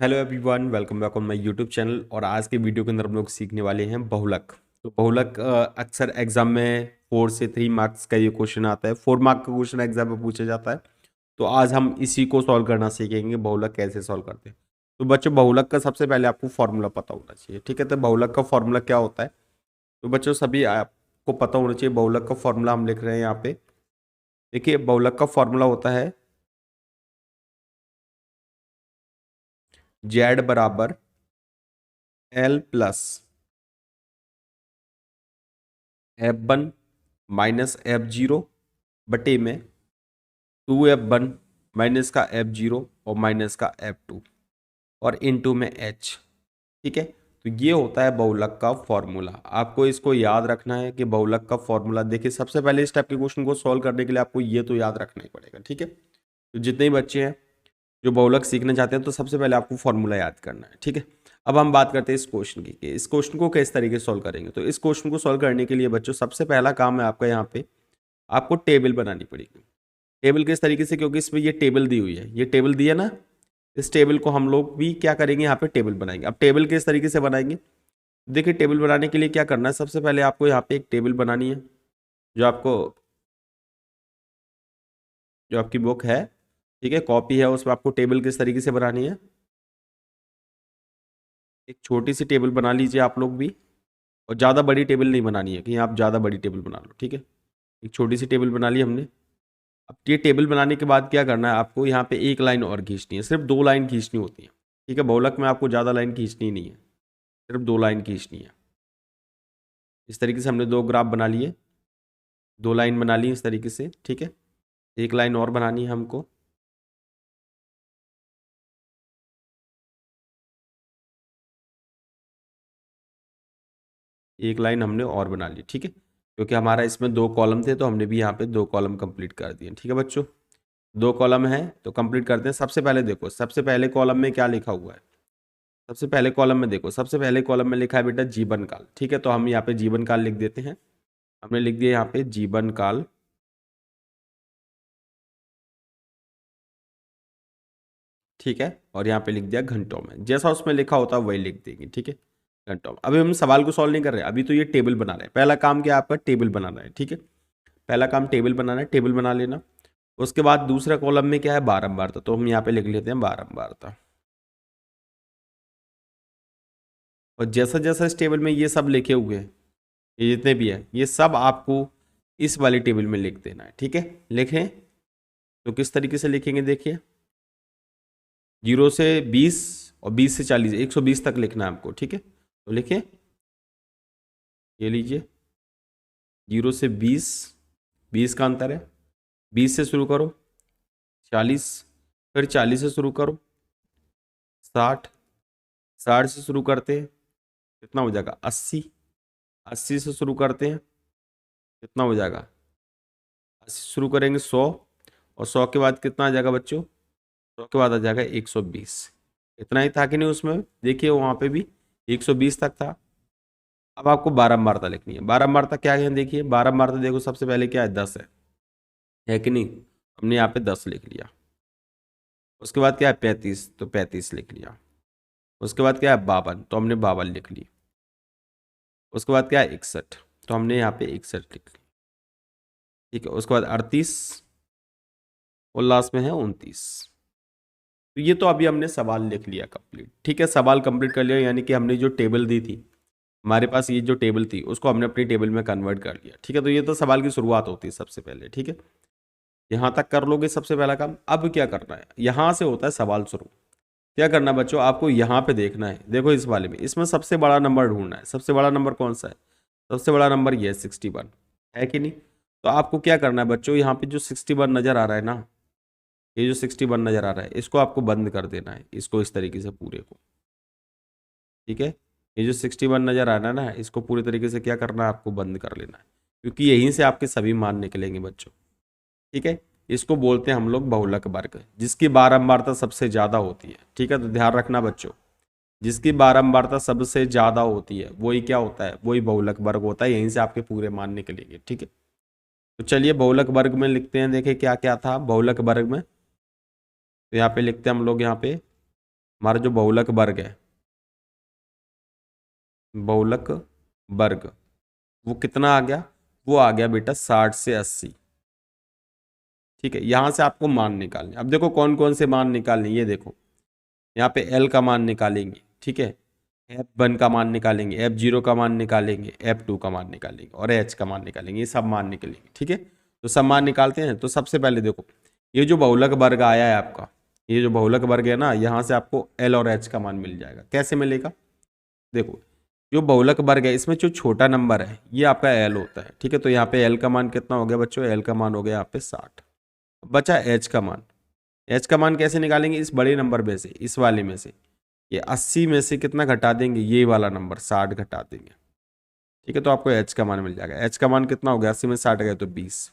Hello everyone, welcome back on my YouTube channel. और आज के वीडियो के अंदर हम लोग सीखने वाले हैं बहुलक। तो बहुलक अक्सर एग्जाम में 4 से 3 मार्क्स का ये क्वेश्चन आता है। 4 मार्क का क्वेश्चन एग्जाम में पूछा जाता है। तो आज हम इसी को सॉल्व करना सीखेंगे, बहुलक कैसे सॉल्व करते हैं। तो बच्चों, बहुलक का सबसे पहले आपको फॉर्मूला पता होना चाहिए, ठीक है। तो बहुलक का फॉर्मूला क्या होता है, तो बच्चों सभी आपको पता होना चाहिए। बहुलक का फॉर्मूला हम लिख रहे हैं यहाँ पे। देखिए, बहुलक का फॉर्मूला होता है जेड बराबर L plus F1 minus F0 बटे में 2F1 माइनस का F0 और माइनस का F2 और इनटू में H। ठीक है, तो ये होता है बहुलक का फॉर्मूला। आपको इसको याद रखना है कि बहुलक का फॉर्मूला, देखिए सबसे पहले इस टाइप के क्वेश्चन को सॉल्व करने के लिए आपको ये तो याद रखना ही पड़ेगा, ठीक है। तो जितने ही बच्चे हैं जो बहुलक सीखना चाहते हैं, तो सबसे पहले आपको फॉर्मूला याद करना है, ठीक है। अब हम बात करते हैं इस क्वेश्चन की कि इस क्वेश्चन को किस तरीके से सॉल्व करेंगे। तो इस क्वेश्चन को सॉल्व करने के लिए बच्चों सबसे पहला काम है आपका यहाँ पे, आपको टेबल बनानी पड़ेगी। टेबल किस तरीके से, क्योंकि इसमें ये टेबल दी हुई है, ये टेबल दी है ना, इस टेबल को हम लोग भी क्या करेंगे, यहाँ पे टेबल बनाएंगे। अब टेबल किस तरीके से बनाएंगे, देखिए टेबल बनाने के लिए क्या करना है, सबसे पहले आपको यहाँ पे एक टेबल बनानी है। जो आपको जो आपकी बुक है, ठीक है, कॉपी है, उसमें आपको टेबल किस तरीके से बनानी है, एक छोटी सी टेबल बना लीजिए आप लोग भी। और ज़्यादा बड़ी टेबल नहीं बनानी है कि आप ज़्यादा बड़ी टेबल बना लो, ठीक है। एक छोटी सी टेबल बना ली हमने। अब ये टेबल बनाने के बाद क्या करना है, आपको यहाँ पे एक लाइन और खींचनी है, सिर्फ 2 लाइन खींचनी होती है, ठीक है। बहुलक में आपको ज़्यादा लाइन खींचनी नहीं है, सिर्फ 2 लाइन खींचनी है। इस तरीके से हमने 2 ग्राफ बना लिए, 2 लाइन बना ली इस तरीके से, ठीक है। एक लाइन और बनानी है हमको। एक लाइन हमने और बना ली, ठीक है, क्योंकि हमारा इसमें 2 कॉलम थे, तो हमने भी यहाँ पे 2 कॉलम कंप्लीट कर दिए, ठीक है बच्चों। 2 कॉलम है तो कंप्लीट करते हैं। सबसे पहले देखो, सबसे पहले कॉलम में क्या लिखा हुआ है, सबसे पहले कॉलम में देखो, सबसे पहले कॉलम में लिखा है बेटा जीवन काल, ठीक है। तो हम यहाँ पे जीवन काल लिख देते हैं। हमने लिख दिया यहाँ पे जीवन काल, ठीक है। और यहाँ पे लिख दिया घंटों में, जैसा उसमें लिखा होता है वही लिख देंगे, ठीक है, घंटों में। अभी हम सवाल को सॉल्व नहीं कर रहे, अभी तो ये टेबल बना रहे हैं। पहला काम क्या है आपका, टेबल बनाना है, ठीक है। पहला काम टेबल बनाना है, टेबल बना लेना। उसके बाद दूसरा कॉलम में क्या है, बारंबारता, तो हम यहाँ पे लिख लेते हैं बारंबारता। और जैसा जैसा इस टेबल में ये सब लिखे हुए हैं, ये जितने भी है, ये सब आपको इस वाली टेबल में लिख देना है, ठीक है। लिखें तो किस तरीके से लिखेंगे, देखिए 0 से 20 और 20 से 40, 120 तक लिखना है आपको, ठीक है। तो लिखें, ये लीजिए 0 से 20, 20 का अंतर है, 20 से शुरू करो, 40, फिर 40 से शुरू करो, 60, 60 से शुरू करते हैं, कितना हो जाएगा 80, 80 से शुरू करते हैं, कितना हो जाएगा 80 शुरू करेंगे 100, और 100 के बाद कितना आ जाएगा बच्चों, 100 के बाद आ जाएगा 120। इतना ही था कि नहीं उसमें, देखिए वहाँ पे भी 120 तक था। अब आपको बारंबारता लिखनी है। बारंबारता क्या है, देखिए बारंबारता देखो, सबसे पहले क्या है, 10 है कि नहीं। हमने यहाँ पे 10 लिख लिया। उसके बाद क्या है 35, तो 35 लिख लिया। उसके बाद क्या है 52, तो हमने 52 लिख ली। उसके बाद क्या है 61, तो हमने यहाँ पे 61 लिख ली, ठीक है। उसके बाद 38 और लास्ट में है 29। तो ये तो अभी हमने सवाल लिख लिया कंप्लीट, ठीक है। सवाल कंप्लीट कर लिया, यानी कि हमने जो टेबल दी थी, हमारे पास ये जो टेबल थी उसको हमने अपनी टेबल में कन्वर्ट कर लिया, ठीक है। तो ये तो सवाल की शुरुआत होती है सबसे पहले, ठीक है। यहाँ तक कर लोगे सबसे पहला काम। अब क्या करना है, यहाँ से होता है सवाल शुरू। क्या करना है बच्चों, आपको यहाँ पे देखना है, देखो इस वाले में, इसमें सबसे बड़ा नंबर ढूंढना है। सबसे बड़ा नंबर कौन सा है, सबसे बड़ा नंबर ये है 61, है कि नहीं। तो आपको क्या करना है बच्चों, यहाँ पे जो 61 नजर आ रहा है ना, ये जो 61 नजर आ रहा है, इसको आपको बंद कर देना है, इसको इस तरीके से पूरे को, ठीक है। ये जो 61 नजर आ रहा है ना, इसको पूरी तरीके से क्या करना है, आपको बंद कर लेना है, क्योंकि यहीं से आपके सभी मान निकलेंगे बच्चों, ठीक है। इसको बोलते हैं हम लोग बहुलक वर्ग, जिसकी बारंबारता सबसे ज्यादा होती है, ठीक है। तो ध्यान रखना बच्चों, जिसकी बारंबारता सबसे ज्यादा होती है वही क्या होता है, वही बहुलक वर्ग होता है। यहीं से आपके पूरे मान निकलेंगे, ठीक है। तो चलिए बहुलक वर्ग में लिखते हैं, देखें क्या क्या था बहुलक वर्ग में। तो यहाँ पे लिखते हैं हम लोग, यहाँ पे हमारा जो बहुलक वर्ग है, बहुलक वर्ग, वो कितना आ गया, वो आ गया बेटा 60 से 80। ठीक है, यहां से आपको मान निकालने, अब देखो कौन कौन से मान निकालने, ये देखो यहाँ पे एल का मान निकालेंगे, ठीक है, F1 का मान निकालेंगे, F0 का मान निकालेंगे, F2 का मान निकालेंगे और H का मान निकालेंगे, ये सब मान निकालेंगे। ठीक है, तो सब मान निकालते हैं। तो सबसे पहले देखो ये जो बहुलक वर्ग आया है आपका, ये जो बहुलक वर्ग है ना, यहाँ से आपको L और H का मान मिल जाएगा। कैसे मिलेगा, देखो जो बहुलक वर्ग है इसमें जो छोटा नंबर है ये आपका L होता है। ठीक है, तो यहाँ पे L का मान कितना हो गया बच्चों, L का मान हो गया यहाँ पे 60। बचा H का मान, H का मान कैसे निकालेंगे, इस बड़े नंबर में से, इस वाले में से, ये 80 में से कितना घटा देंगे, ये वाला नंबर 60 घटा देंगे। ठीक है, तो आपको H का मान मिल जाएगा। H का मान कितना हो गया, 80 में 60 गए तो 20।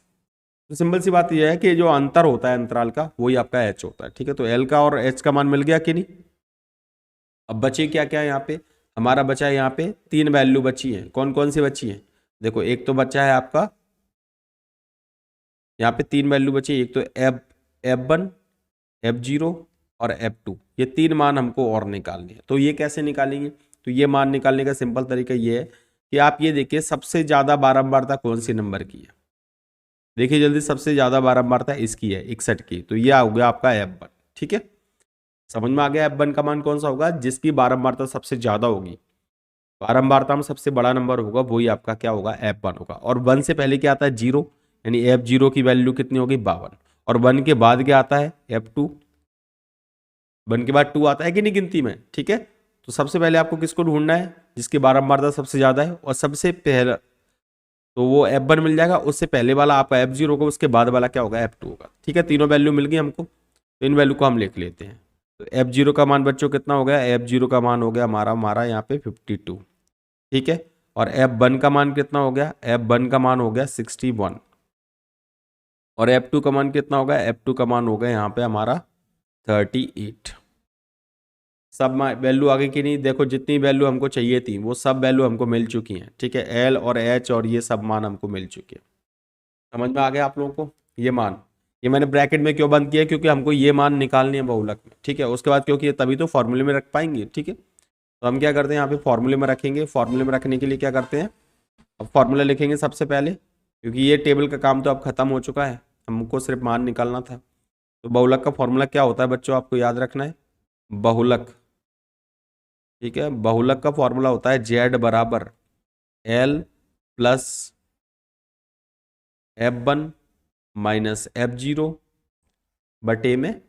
तो सिंपल सी बात यह है कि जो अंतर होता है अंतराल का, वही आपका H होता है। ठीक है, तो L का और H का मान मिल गया कि नहीं। अब बचे क्या क्या यहाँ पे, हमारा बचा है यहाँ पे 3 वैल्यू बची है। कौन कौन सी बची है, देखो एक तो बचा है आपका यहाँ पे 3 वैल्यू बची है, एक तो F1, F0 और F2, ये 3 मान हमको और निकालने हैं। तो ये कैसे निकालेंगे, तो ये मान निकालने का सिंपल तरीका ये है कि आप ये देखिए सबसे ज़्यादा बारंबारता कौन सी नंबर की है, देखिए जल्दी, सबसे ज़्यादा बारंबारता इसकी है 61 की, तो ये हो गया आपका F1। ठीक है, समझ में आ गया F1 का मान कौन सा होगा, जिसकी बारंबारता सबसे ज़्यादा होगी, बारंबारता में सबसे बड़ा नंबर होगा, वही आपका क्या होगा, F1 होगा। और 1 से पहले क्या आता है, 0, यानी F0 की वैल्यू कितनी होगी, 52। और 1 के बाद क्या आता है, F2, 1 के बाद 2 आता है कि नहीं गिनती में। ठीक है, तो सबसे पहले आपको किसको ढूंढना है, जिसकी बारंबारता सबसे ज़्यादा है, और सबसे पहला तो वो F1 मिल जाएगा, उससे पहले वाला आपका F0 होगा, उसके बाद वाला क्या होगा, F2 होगा। ठीक है, तीनों वैल्यू मिल गई हमको, तो इन वैल्यू को हम लिख लेते हैं। तो F0 का मान बच्चों कितना हो गया, F0 का मान हो गया हमारा हमारा यहाँ पे 52। ठीक है, और F1 का मान कितना हो गया, F1 का मान हो गया 61। और F2 का मान कितना होगा, F2 का मान हो गया यहाँ पे हमारा 38। सब वैल्यू आ गई कि नहीं, देखो जितनी वैल्यू हमको चाहिए थी वो सब वैल्यू हमको मिल चुकी हैं। ठीक है, L और H और ये सब मान हमको मिल चुके हैं। समझ में आ गया आप लोगों को, ये मान, ये मैंने ब्रैकेट में क्यों बंद किया, क्योंकि हमको ये मान निकालनी है बहुलक में। ठीक है, उसके बाद क्योंकि ये तभी तो फॉर्मूले में रख पाएंगे। ठीक है, तो हम क्या करते हैं यहाँ पे फॉर्मूले में रखेंगे। फॉर्मूले में रखने के लिए क्या करते हैं, अब फॉर्मूला लिखेंगे सबसे पहले, क्योंकि ये टेबल का काम तो अब खत्म हो चुका है, हमको सिर्फ मान निकालना था। तो बहुलक का फॉर्मूला क्या होता है बच्चों, आपको याद रखना है, बहुलक। ठीक है, बहुलक का फॉर्मूला होता है Z बराबर L plus F1 minus F0 बटे में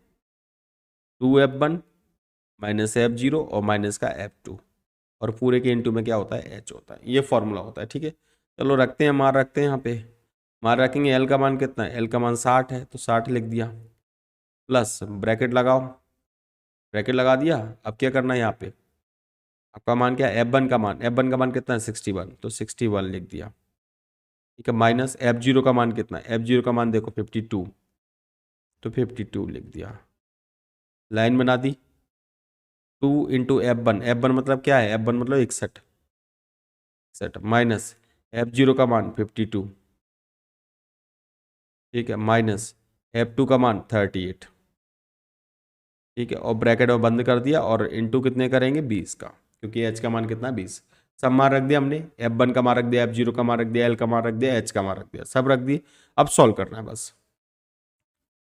2F1 माइनस F0 और माइनस का F2, और पूरे के इंटू में क्या होता है, H होता है। ये फॉर्मूला होता है। ठीक है, चलो रखते हैं, मार रखते हैं यहाँ पे, मार रखेंगे। L का मान कितना है, L का मान 60 है, तो 60 लिख दिया, प्लस ब्रैकेट लगाओ, ब्रैकेट लगा दिया। अब क्या करना है यहाँ पे, आपका मान क्या है, F1 का मान, F1 का मान कितना है 61, तो 61 लिख दिया। ठीक है, माइनस F0 का मान कितना है, F0 का मान देखो 52, तो 52 लिख दिया, लाइन बना दी। 2 इंटू F1, F1 मतलब क्या है, F1 मतलब 61, माइनस F0 का मान 52। ठीक है, माइनस F2 का मान 38। ठीक है, और ब्रैकेट में बंद कर दिया, और इंटू कितने करेंगे, 20 का, क्योंकि H का मान कितना है 20। सब मान रख दिया हमने, F1 का मान रख दिया, F0 का मान रख दिया, L का मान रख दिया, H का मान रख दिया, सब रख दिए। अब सॉल्व करना है बस।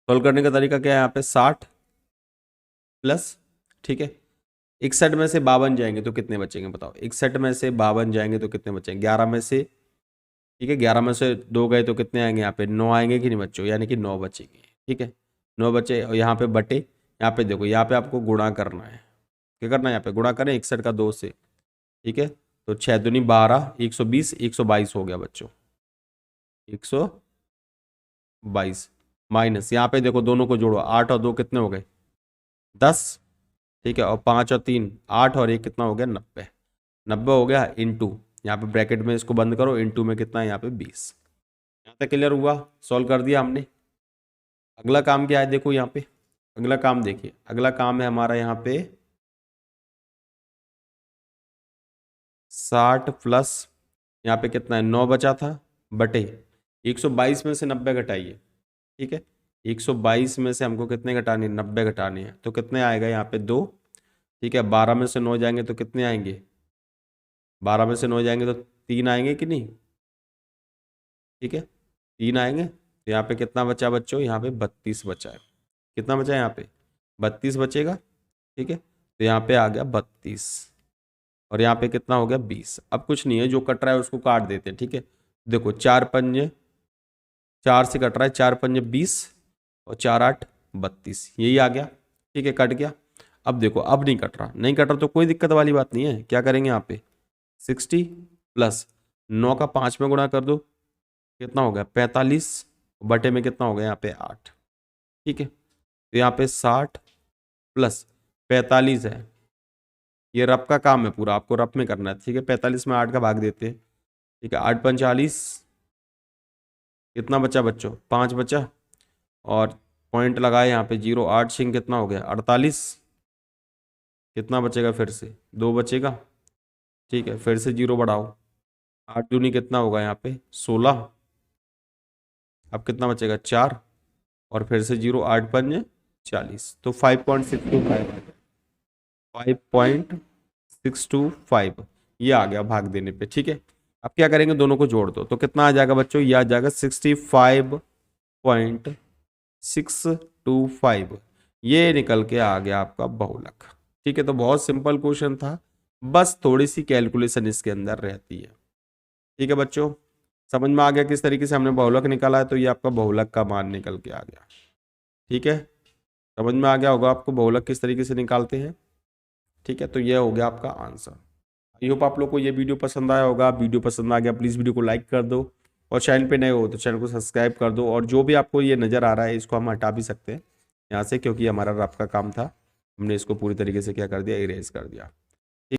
सॉल्व करने का तरीका क्या है, यहाँ पे 60 प्लस, ठीक है, 61 में से 52 जाएंगे तो कितने बचेंगे बताओ, 61 में से 52 जाएंगे तो कितने बचेंगे, 11 में से, ठीक है, 11 में से 2 गए तो कितने आएंगे, यहाँ पे 9 आएंगे कि नहीं बच्चों, यानी कि 9 बचेंगे। ठीक है, 9 बचे, और यहाँ पे बटे, यहाँ पे देखो, यहाँ पे आपको गुणा करना है। क्या करना है, यहाँ पे गुणा करें 61 का 2 से। ठीक है, तो 6 दूनी 12, 120, 122 हो गया बच्चों, 122, माइनस यहाँ पे देखो दोनों को जोड़ो, 8 और 2 कितने हो गए, 10। ठीक है, और 5 और 3 8, और 1 कितना हो गया, 90, 90 हो गया, इंटू यहाँ पे ब्रैकेट में इसको बंद करो, इंटू में कितना है यहाँ पे 20। यहाँ तक क्लियर हुआ, सॉल्व कर दिया हमने। अगला काम क्या है, देखो यहाँ पे अगला काम देखिए, अगला काम है हमारा यहाँ पे 60 प्लस, यहाँ पे कितना है 9 बचा था, बटे 122 में से 90 घटाइए। ठीक है, 122 में से हमको कितने घटाने, 90 घटाने हैं, तो कितने आएगा यहाँ पे 2, ठीक है, 12 में से 9 जाएंगे तो कितने आएंगे, 12 में से 9 जाएंगे तो 3 आएंगे कि नहीं, ठीक है 3 आएंगे। तो यहाँ पे कितना बचा बच्चों, यहाँ पे 32 बचा है। कितना बचा है यहाँ पे, 32 बचेगा, ठीक है। तो यहाँ पे आ गया 32 और यहाँ पे कितना हो गया 20। अब कुछ नहीं है, जो कट रहा है उसको काट देते हैं, ठीक है। देखो 4 पंजे, 4 से कट रहा है, 4 पंजे 20 और 4 8 32, यही आ गया, ठीक है, कट गया। अब देखो अब नहीं कट रहा, नहीं कट रहा तो कोई दिक्कत वाली बात नहीं है। क्या करेंगे यहाँ पे 60 प्लस 9 का 5 में गुणा कर दो, कितना हो गया 45 बटे में कितना हो गया यहाँ पे 8, ठीक है। तो यहाँ पे 60 प्लस 45 है, ये रफ का काम है पूरा, आपको रफ में करना है, ठीक है। 45 में 8 का भाग देते हैं, ठीक है। 8 पंच 40, कितना बचा बच्चों 5 बचा और पॉइंट लगाए यहाँ पे 0, 8 सिंह कितना हो गया 48, कितना बचेगा फिर से 2 बचेगा, ठीक है। फिर से 0 बढ़ाओ, 8 दूनी कितना होगा यहाँ पे 16, अब कितना बचेगा 4 और फिर से 0, 8 पंजे 40, तो 5.625, 5.625 ये आ गया भाग देने पे, ठीक है। अब क्या करेंगे, दोनों को जोड़ दो तो कितना आ जाएगा बच्चों, ये आ जाएगा 65.625, ये निकल के आ गया आपका बहुलक, ठीक है। तो बहुत सिंपल क्वेश्चन था, बस थोड़ी सी कैलकुलेशन इसके अंदर रहती है, ठीक है बच्चों। समझ में आ गया किस तरीके से हमने बहुलक निकाला है, तो ये आपका बहुलक का मान निकल के आ गया, ठीक है। समझ में आ गया होगा आपको बहुलक किस तरीके से निकालते हैं, ठीक है। तो ये हो गया आपका आंसर। आई होप आप लोग को ये वीडियो पसंद आया होगा। वीडियो पसंद आ गया प्लीज़ वीडियो को लाइक कर दो और चैनल पे नए हो तो चैनल को सब्सक्राइब कर दो। और जो भी आपको ये नज़र आ रहा है इसको हम हटा भी सकते हैं यहाँ से, क्योंकि हमारा रफ का काम था, हमने इसको पूरी तरीके से क्या कर दिया, इरेज कर दिया।